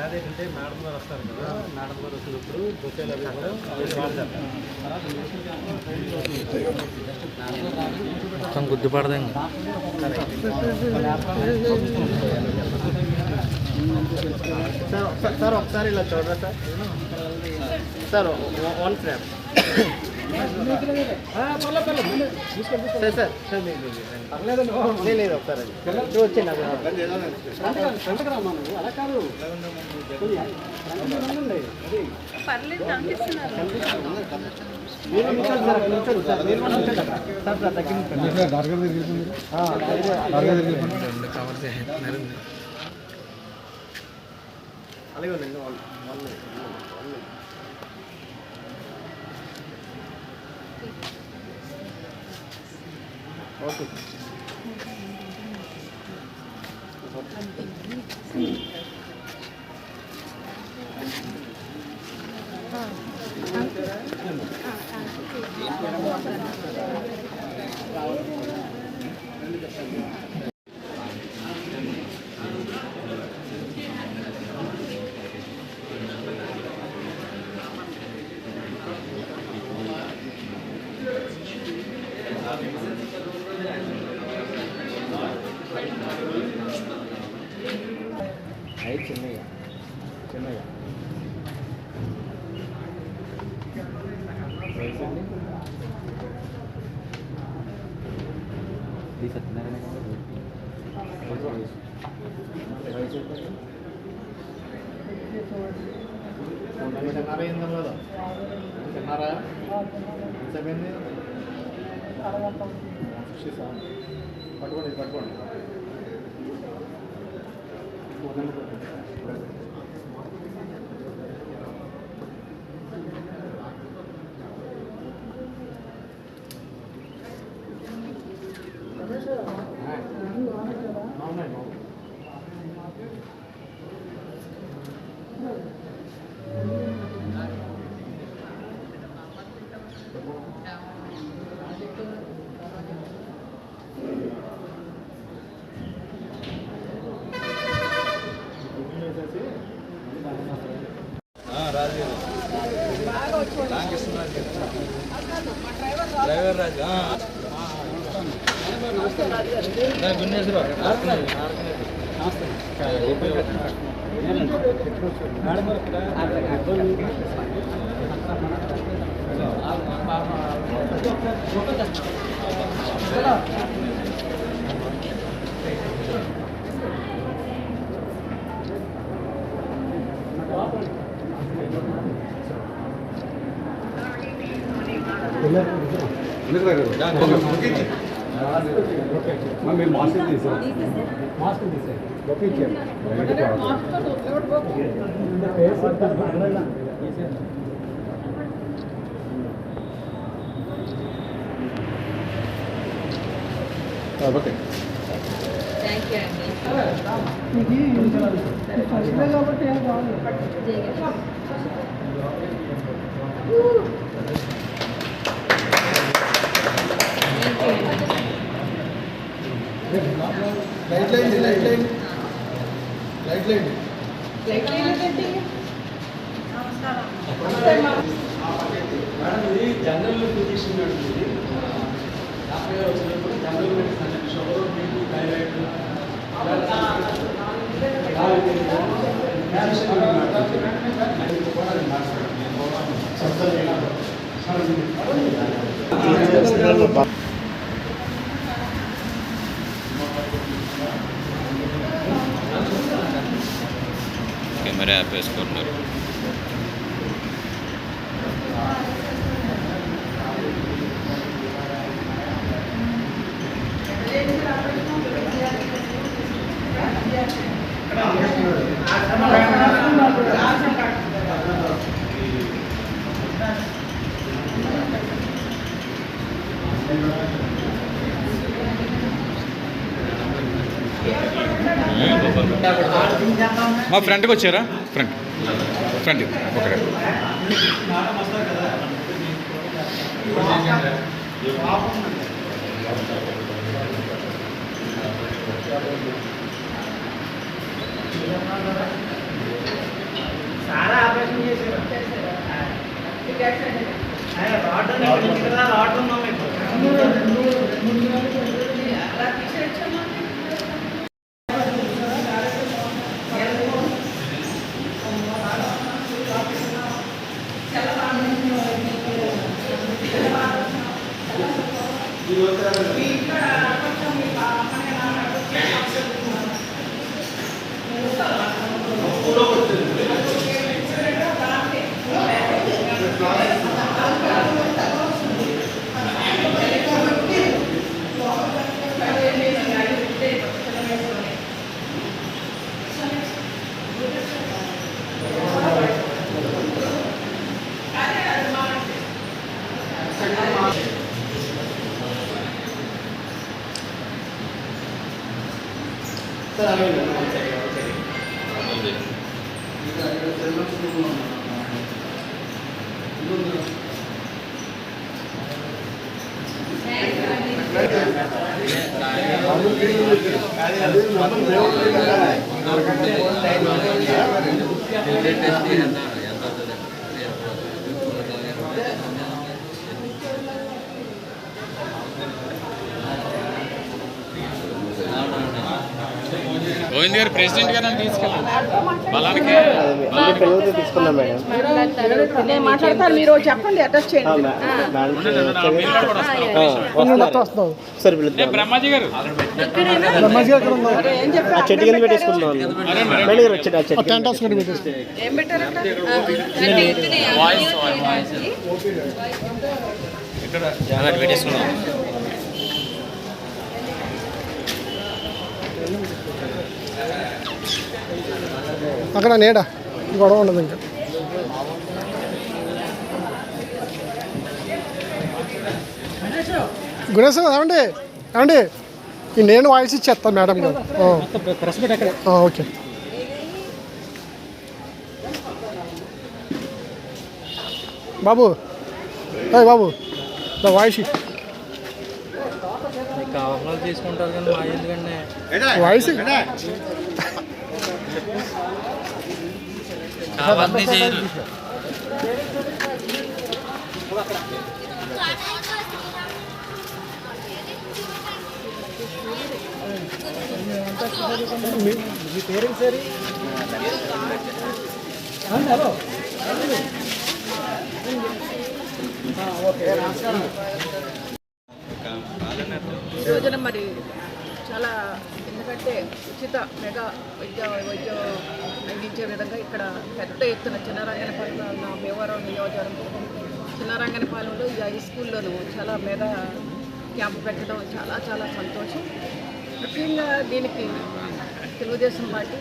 అదేంటంటే మేడం గారు వస్తారు కదా, మేడం గారు వచ్చినప్పుడు బొకేలు అవి వాడతారు. మొత్తం గుర్తుపడదండి. సార్ ఒకసారి ఇలా చూడరా sir. Sir 1 frame sir. Sir sir లేదు ఒకసారి వచ్చేయండి. అలా కాదు అలాగే ఉండండి. ఓకే అయి చిన్నయ్య చిన్నయ్య సత్యనారాయణ తిన్నారా ఏందో కదా తిన్నారా ఎంతసేమైంది పట్టుకోండి పట్టుకోండి. డ్రైవర్ రాజు గున్నేశ్వరరావు మేము మాస్క్ తీసాం ఓకే థ్యాంక్ యూ అండి. జనరల్ ఫిజిషియన్ ఉంటుంది. డాక్టర్ గారు వచ్చినప్పుడు జనరల్ మెడిసిన్ అంటే sugar, BP, thyroid camera app వేసుకుంటున్నారు. మా ఫ్రంట్కి వచ్చారా? Front front okay. సారా ఆపరేషన్ చేశారు రాడ్ ఉన్నాం ఇప్పుడు సార్ అలాగే సరే గోవింద్ గారు ప్రెసిడెంట్ గారు అని తీసుకెళ్ళండి బలానికి పిల్లలతో తీసుకున్నాం మేడం. నేను మాట్లాడతాను, మీరు చెప్పండి అడ్రస్ చేయండి. సరే పిలుద్దాం. బ్రహ్మాజీ గారు ఏం చెప్పారు? ఆ చెట్టు కింద పెట్టేసుకుందాం. మేడం గారు వచ్చాడు ఆ చెట్టు కింద. ఏం పెట్టారు అక్కడ? పెట్టేసుకున్నాం. అక్కడ నీడ గొడవ ఉండదు ఇంకా. గుణేశ్ ఏమండి ఏమండి ఈ నేను వాయిస్ ఇచ్చేస్తాను మేడం గారు. ఓకే బాబు బాబు వాయిస్ కావాలి తీసుకుంటారు కానీ మా ఎందుకంటే వాయిస్ అవన్నీ చేయరు. మీ పేరెంట్స్ సరి హలో ఈ రోజున మరి చాలా, ఎందుకంటే ఉచిత మెగా వైద్యం అందించే విధంగా ఇక్కడ పెద్ద ఎత్తున చిన్నరంగనపాలెం భీమవరం నియోజకవర్గం చిన్నరంగనపాలెంలో ఈ హై స్కూల్లోనూ చాలా మెగా క్యాంపు పెట్టడం చాలా చాలా సంతోషం. ముఖ్యంగా దీనికి Telugu Desam party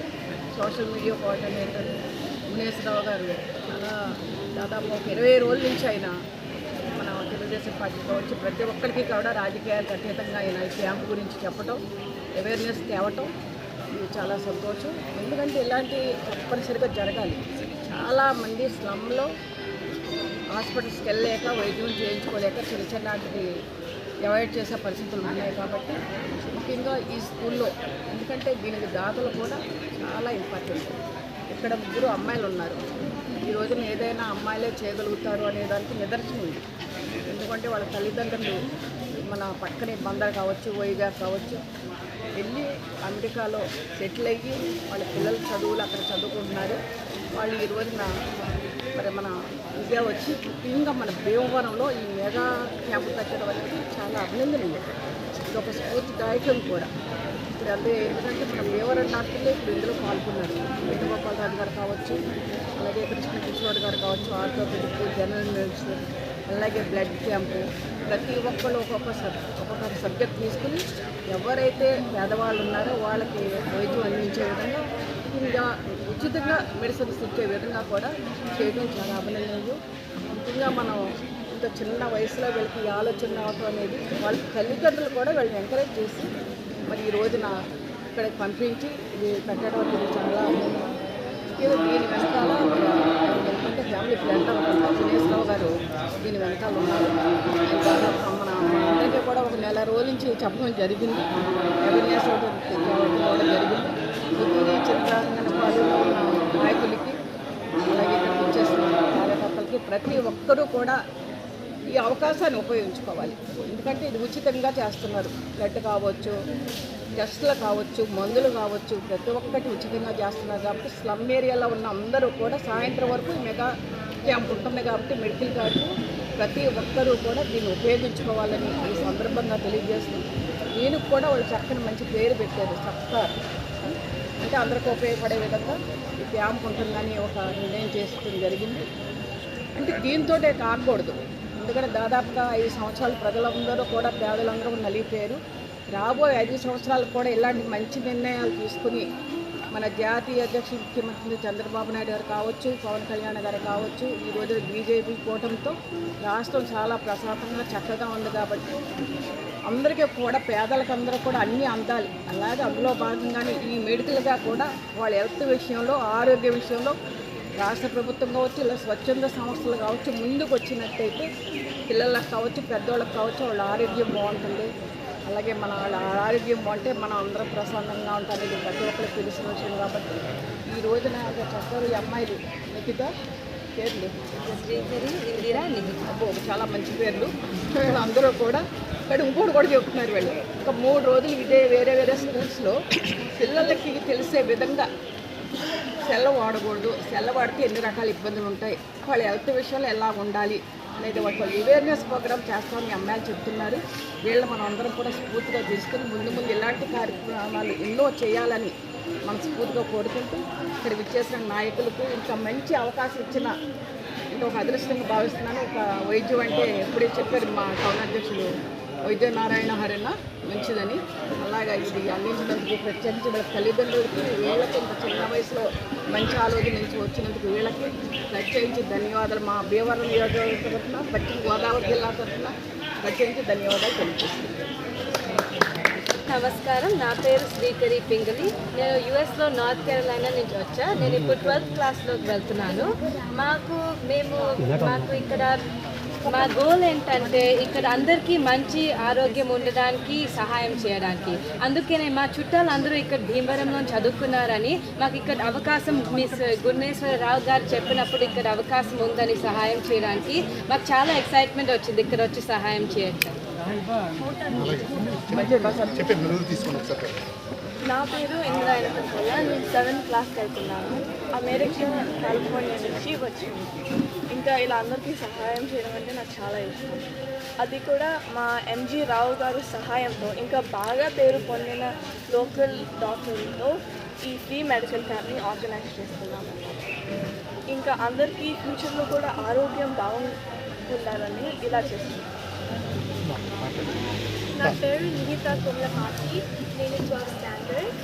social media coordinator Muneswararao గారు చాలా దాదాపు 20 రోజుల నుంచి ఆయన మన తెలుగుదేశం పార్టీలో వచ్చి ప్రతి ఒక్కరికి కూడా రాజకీయాలకు అతీతంగా ఆయన ఈ క్యాంపు గురించి చెప్పడం, అవేర్నెస్ తేవటం ఇది చాలా సంతోషం. ఎందుకంటే ఇలాంటి తప్పనిసరిగా జరగాలి. చాలామంది స్లమ్లో హాస్పిటల్స్కి వెళ్ళలేక వైద్యం చేయించుకోలేక చిన్న చిన్నటికి అవాయిడ్ చేసే పరిస్థితులు ఉన్నాయి. కాబట్టి ముఖ్యంగా ఈ స్కూల్లో, ఎందుకంటే దీనికి దాతలు కూడా చాలా ఇంపార్టెంట్. ఇక్కడ 3 అమ్మాయిలు ఉన్నారు. ఈ రోజున ఏదైనా అమ్మాయిలే చేయగలుగుతారు అనే దానికి నిదర్శనం ఉంది. ఎందుకంటే వాళ్ళ తల్లిదండ్రులు మన పక్కనే బందర్ కావచ్చు, వైజాగ్ కావచ్చు వెళ్ళి అమెరికాలో సెటిల్ అయ్యి వాళ్ళ పిల్లల చదువులు అక్కడ చదువుకుంటున్నారు. వాళ్ళు ఈ రోజున మరి మన ఇండియా వచ్చి ముఖ్యంగా మన భీమవరంలో ఈ మెగా క్యాంపు పెట్టడం అనేది చాలా అభినందనీయం. ఇది ఒక స్ఫూర్తిదాయకం కూడా. ఇప్పుడు అదే ఎందుకంటే మన భీమవరం డాక్టర్లే ఇప్పుడు ఇందులో పాల్గొన్నారు. వేణుగోపాల్ రాజు గారు కావచ్చు, అలాగే కృష్ణ కిషోర్ గారు కావచ్చు, ఆర్థోపెడిక్, జనరల్ మెడిసిన్, అలాగే బ్లడ్ క్యాంపు, ప్రతి ఒక్కళ్ళు ఒక్కొక్క సబ్జెక్ట్ తీసుకుని ఎవరైతే పేదవాళ్ళు ఉన్నారో వాళ్ళకి వైద్యం అందించే విధంగా ఇంకా ఉచితంగా మెడిసిన్స్ ఇచ్చే విధంగా కూడా చేయడం చాలా అభినందనీయం. ముఖ్యంగా మనం ఇంత చిన్న వయసులో వీళ్ళకి ఈ ఆలోచన రావటం అనేది వాళ్ళ తల్లిదండ్రులు కూడా వీళ్ళని ఎంకరేజ్ చేసి మరి ఈ రోజున ఇక్కడికి పంపించి ఇది పెట్టడం అనేది చాలా అభినందన. దీని వెనకాల ఎందుకంటే ఫ్యామిలీ ప్లాన్ దినేశ్వరరావు గారు దీని వెనకాల ఉన్నారు. మన అందరికీ కూడా ఒక నెల రోజుల నుంచి చెప్పడం జరిగింది. అవేర్నెస్ కూడా జరిగింది. ఈ చంద్రాంగన పాలనలో ఉన్న నాయకులకి అలాగే ఇక్కడికి వచ్చేసిన కార్యకర్తలకి ప్రతి ఒక్కరూ కూడా ఈ అవకాశాన్ని ఉపయోగించుకోవాలి. ఎందుకంటే ఇది ఉచితంగా చేస్తున్నారు. బ్లడ్ కావచ్చు, టెస్టులు కావచ్చు, మందులు కావచ్చు, ప్రతి ఒక్కటి ఉచితంగా చేస్తున్నారు. కాబట్టి స్లమ్ ఏరియాలో ఉన్న అందరూ కూడా సాయంత్రం వరకు ఈ మెగా క్యాంప్ ఉంటుంది. కాబట్టి మెడికల్ కార్డు ప్రతి ఒక్కరూ కూడా దీన్ని ఉపయోగించుకోవాలని ఈ సందర్భంగా తెలియజేస్తుంది. దీనికి కూడా వాళ్ళు చక్కని మంచి పేరు పెట్టారు, సత్కార్. అంటే అందరికీ ఉపయోగపడే విధంగా ఈ క్యాంప్ ఉంటుందని ఒక నిర్ణయం చేసుకోవడం జరిగింది. అంటే దీంతోటే కాకూడదు. ఎందుకంటే దాదాపుగా 5 సంవత్సరాలు ప్రజలందరూ కూడా పేదలందరూ నలిగిపోయారు. రాబోయే 5 సంవత్సరాలు కూడా ఇలాంటి మంచి నిర్ణయాలు తీసుకుని మన జాతీయ అధ్యక్షుడు ముఖ్యమంత్రి చంద్రబాబు నాయుడు గారు కావచ్చు, పవన్ కళ్యాణ్ గారు కావచ్చు, ఈరోజు బీజేపీ కూటమితో రాష్ట్రం చాలా ప్రశాంతంగా చక్కగా ఉంది. కాబట్టి అందరికీ కూడా పేదలకు అందరూ కూడా అన్నీ అందాలి. అలాగే అందులో భాగంగానే ఈ మెడికల్గా కూడా వాళ్ళ హెల్త్ విషయంలో, ఆరోగ్య విషయంలో రాష్ట్ర ప్రభుత్వం కావచ్చు, ఇలా స్వచ్ఛంద సంస్థలు కావచ్చు ముందుకు వచ్చినట్టయితే పిల్లలకు కావచ్చు, పెద్దవాళ్ళకి కావచ్చు వాళ్ళ ఆరోగ్యం బాగుంటుంది. అలాగే మన వాళ్ళ ఆరోగ్యం బాగుంటే మనం అందరం ప్రశాంతంగా ఉంటాం. ఇది ప్రతి ఒక్కరికి తెలిసిన విషయం. కాబట్టి ఈ రోజున చక్కరు ఈ అమ్మాయిలు నిఖిత పేర్లు శ్రీకరి, ఇందిరా, నిఖిత. అబ్బో చాలా మంచి పేర్లు. అందరూ కూడా ఇక్కడ ఇంకోటి కూడా చెప్తున్నారు. వీళ్ళు ఒక 3 రోజులు ఇదే వేరే వేరే స్కూల్స్లో పిల్లలకి తెలిసే విధంగా సెల్ల వాడకూడదు, సెల్ల వాడితే ఎన్ని రకాల ఇబ్బందులు ఉంటాయి, వాళ్ళ హెల్త్ విషయంలో ఎలా ఉండాలి అనేది ఒక అవేర్నెస్ ప్రోగ్రామ్ చేస్తామని అమ్మాయిలు చెప్తున్నారు. వీళ్ళు మనం అందరం కూడా స్ఫూర్తిగా తీసుకుని ముందు ముందు ఇలాంటి కార్యక్రమాలు ఎన్నో చేయాలని మనస్ఫూర్తిగా కోరుకుంటూ ఇక్కడ విచ్చేసిన నాయకులకు ఇంకా మంచి అవకాశం ఇచ్చిన ఇంకా ఒక అదృష్టంగా భావిస్తున్నాను. ఒక వైద్యం అంటే ఎప్పుడే చెప్పారు మా టౌన్ అధ్యక్షుడు వైద్య నారాయణ హరణ మంచిదని. అలాగా ఇది అందించినందుకు ప్రత్యేకించి వీళ్ళ తల్లిదండ్రులకి, వీళ్ళకి ఇంత చిన్న వయసులో మంచి ఆలోచన నుంచి వచ్చినందుకు వీళ్ళకి ప్రత్యేకించి ధన్యవాదాలు. మా భీమవరం నియోజకవర్గం తరఫున, పశ్చిమ గోదావరి జిల్లా తరఫున ప్రత్యేకించి ధన్యవాదాలు తెలియజేస్తున్నాను. నమస్కారం, నా పేరు శ్రీకరి పింగళి. నేను యుఎస్లో నార్త్ కేరళైనా నుంచి వచ్చా. నేను ఇప్పుడు 12th క్లాస్లోకి వెళ్తున్నాను. మాకు ఇక్కడ మా గోల్ ఏంటంటే ఇక్కడ అందరికీ మంచి ఆరోగ్యం ఉండడానికి సహాయం చేయడానికి. అందుకనే మా చుట్టాలు అందరూ ఇక్కడ భీమవరంలో చదువుకున్నారని మాకు ఇక్కడ అవకాశం మిస్ గుణేశ్వరరావు గారు చెప్పినప్పుడు ఇక్కడ అవకాశం ఉందని సహాయం చేయడానికి మాకు చాలా ఎక్సైట్మెంట్ వచ్చింది ఇక్కడ వచ్చి సహాయం చేయొచ్చు. నా పేరు ఇందిరా ఎనపల్ల. నేను 7th క్లాస్కి వెళ్తున్నాను. అమెరికా, కాలిఫోర్నియా నుంచి వచ్చింది. ఇంకా ఇలా అందరికీ సహాయం చేయడం అంటే నాకు చాలా ఇష్టం. అది కూడా మా ఎంజీ రావు గారు సహాయంతో ఇంకా బాగా పేరు పొందిన లోకల్ డాక్టర్లతో ఈ ఫ్రీ మెడికల్ క్యాంప్ని ఆర్గనైజ్ చేస్తున్నాము. ఇంకా అందరికీ ఫ్యూచర్లో కూడా ఆరోగ్యం బాగుండాలని ఇలా చేస్తున్నాం. నా పేరు నిహిత కొల్లపాటి. నేను 12th స్టాండర్డ్.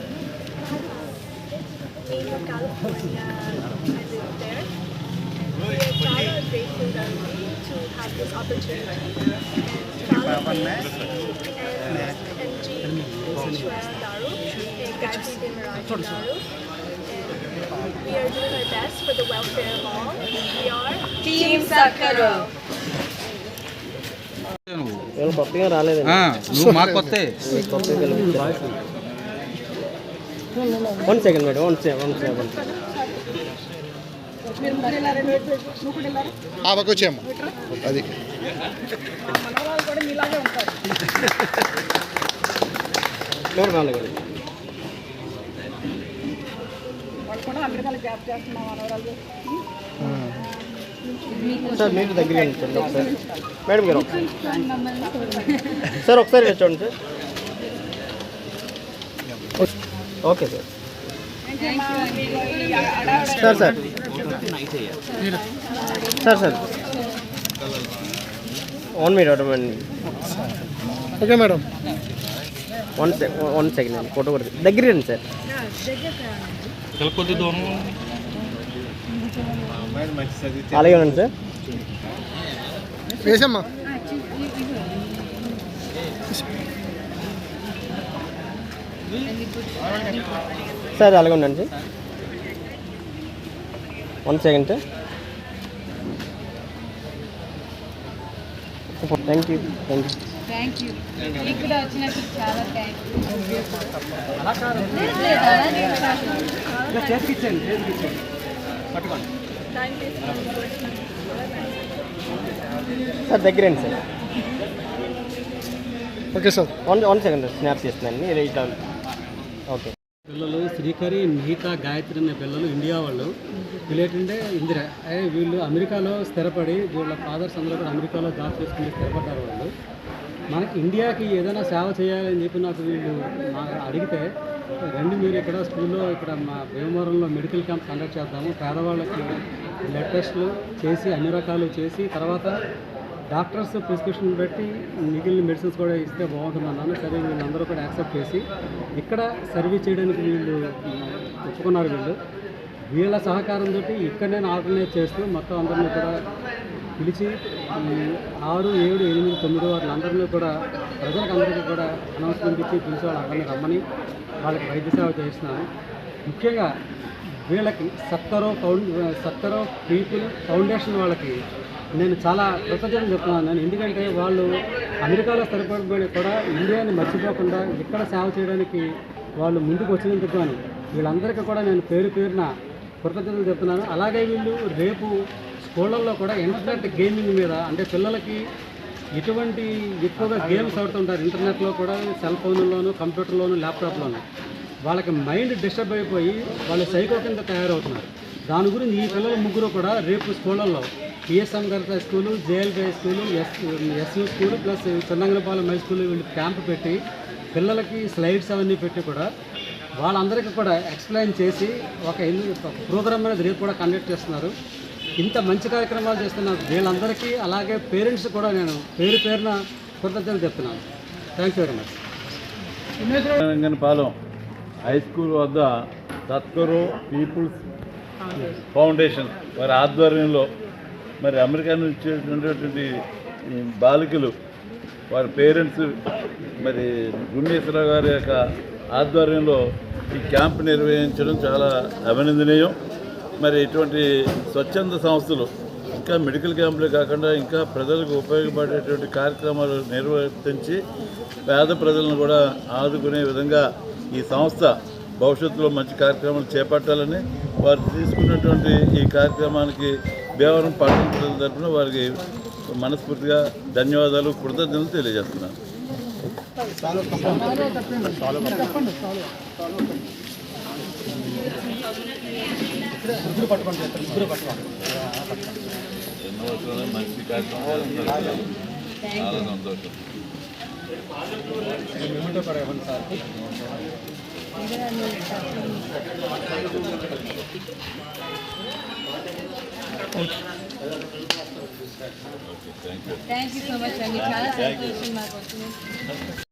నేను California. I live there. We are చాలా grateful to have this opportunity. చాలా MG Ishwara గారు, Gayatri Demaraj గారు. We are doing our best for the welfare of all. We are Team Sakaro. వీళ్ళు కొత్తగా రాలేదండి. నువ్వు మాకు కొత్త one second madam, one second. వచ్చాము అది మనవాళ్ళు కూడా మీలాగే ఉంటారు. ఎవరు రాలేదు వాళ్ళు కూడా అమెరికాలో జాబ్ చేస్తున్నాం మనవరాలు. సార్ మీరు దగ్గర ఉంచండి ఒకసారి. మేడం గారు సార్ ఒకసారి చూడండి sir. Okay sir. Sir sir sir sir 1 minute. Okay madam. 1 second అండి, ఫోటో కూడా దగ్గర రండి సార్. కొద్ది దూరం అలాగే ఉండండి సార్. వేసమ్మా. సార్ అలాగే ఉండండి sir. 1 second sir. Thank you. Thank you. మీకు కూడా వచ్చినందుకు చాలా థ్యాంక్స్. ఇలా చేతికిచ్చేయండి పట్టుకోండి. సార్ దగ్గరండి sir. Okay sir. One second snap చేస్తున్నాను. ఇది ఇట్లా ఓకే. పిల్లలు శ్రీకరి, నిహిత, గాయత్రి అనే పిల్లలు ఇండియా వాళ్ళు. వీళ్ళేంటంటే ఇందిరా వీళ్ళు అమెరికాలో స్థిరపడి వీళ్ళ ఫాదర్స్ అందరూ కూడా అమెరికాలో జాబ్ చేసుకుని స్థిరపడ్డారు. వాళ్ళు మనకి ఇండియాకి ఏదైనా సేవ చేయాలని చెప్పి నాకు వీళ్ళు అడిగితే, రండి మీరు ఇక్కడ స్కూల్లో ఇక్కడ మా భీమవరంలో మెడికల్ క్యాంప్ కండక్ట్ చేద్దాము, పేదవాళ్ళకి బ్లడ్ టెస్టులు చేసి అన్ని రకాలు చేసి తర్వాత డాక్టర్స్ ప్రిస్క్రిప్షన్ పెట్టి మిగిలిన మెడిసిన్స్ కూడా ఇస్తే బాగుంటుందన్నాను. సరే వీళ్ళందరూ కూడా యాక్సెప్ట్ చేసి ఇక్కడ సర్వీస్ చేయడానికి వీళ్ళు ఒప్పుకున్నారు. వీళ్ళ సహకారంతో ఇక్కడ నేను ఆర్గనైజ్ చేస్తూ మొత్తం అందరినీ కూడా పిలిచి 6, 7, 8, 9 వాళ్ళందరినీ కూడా ప్రజలకు అందరికీ కూడా అనౌన్స్మెంట్ ఇచ్చి పిలిచి వాళ్ళు అందరినీ రమ్మని వాళ్ళకి వైద్య సేవ చేస్తున్నాను. ముఖ్యంగా వీళ్ళకి సత్తరో పీపుల్ ఫౌండేషన్ వాళ్ళకి నేను చాలా కృతజ్ఞతలు చెప్తున్నాను. ఎందుకంటే వాళ్ళు అమెరికాలో స్థిరపడిపోయి కూడా ఇండియాని మర్చిపోకుండా ఇక్కడ సేవ చేయడానికి వాళ్ళు ముందుకు వచ్చినందుకు అని వీళ్ళందరికీ కూడా నేను పేరున కృతజ్ఞతలు చెప్తున్నాను. అలాగే వీళ్ళు రేపు స్కూళ్ళల్లో కూడా ఇంటర్నెట్ గేమింగ్ మీద, అంటే పిల్లలకి ఎటువంటి ఎక్కువగా గేమ్స్ ఆడుతుంటారు ఇంటర్నెట్లో కూడా, సెల్ ఫోన్లోను, కంప్యూటర్లోను, ల్యాప్టాప్లోను, వాళ్ళకి మైండ్ డిస్టర్బ్ అయిపోయి వాళ్ళు సైకో కింద తయారవుతున్నారు. దాని గురించి ఈ పిల్లలు ముగ్గురు కూడా రేపు స్కూళ్ళల్లో పిఎస్ఎం గారి school, JLB school, SU school plus Chinnangalapalem high school వీళ్ళు క్యాంప్ పెట్టి పిల్లలకి స్లైడ్స్ అవన్నీ పెట్టి కూడా వాళ్ళందరికీ కూడా ఎక్స్ప్లెయిన్ చేసి ఒక ప్రోగ్రామ్ అనేది రేపు కూడా కండక్ట్ చేస్తున్నారు. ఇంత మంచి కార్యక్రమాలు చేస్తున్న వీళ్ళందరికీ అలాగే పేరెంట్స్ కూడా నేను పేరున కృతజ్ఞతలు చెప్తున్నాను. Thank you very much. Ranganapalem high school వద్ద సత్కరు పీపుల్స్ ఫౌండేషన్ వారి ఆధ్వర్యంలో మరి అమెరికా నుంచి వచ్చేటువంటి బాలికలు వారి పేరెంట్స్ మరి గుండేశ్వరరావు గారి యొక్క ఆధ్వర్యంలో ఈ క్యాంప్ నిర్వహించడం చాలా అభినందనీయం. మరి ఇటువంటి స్వచ్ఛంద సంస్థలు ఇంకా మెడికల్ క్యాంపులే కాకుండా ఇంకా ప్రజలకు ఉపయోగపడేటువంటి కార్యక్రమాలు నిర్వర్తించి పేద ప్రజలను కూడా ఆదుకునే విధంగా ఈ సంస్థ భవిష్యత్తులో మంచి కార్యక్రమాలు చేపట్టాలని వారు తీసుకున్నటువంటి ఈ కార్యక్రమానికి భీమవరం పట్టణ ప్రజల తరఫున వారికి మనస్ఫూర్తిగా ధన్యవాదాలు, కృతజ్ఞతలు తెలియజేస్తున్నాను. మంచి కార్యక్రమం చాలా సంతోషం. థ్యాంక్ యూ సో మచ్ అండి. చాలా సంతోషం మాకు వచ్చింది.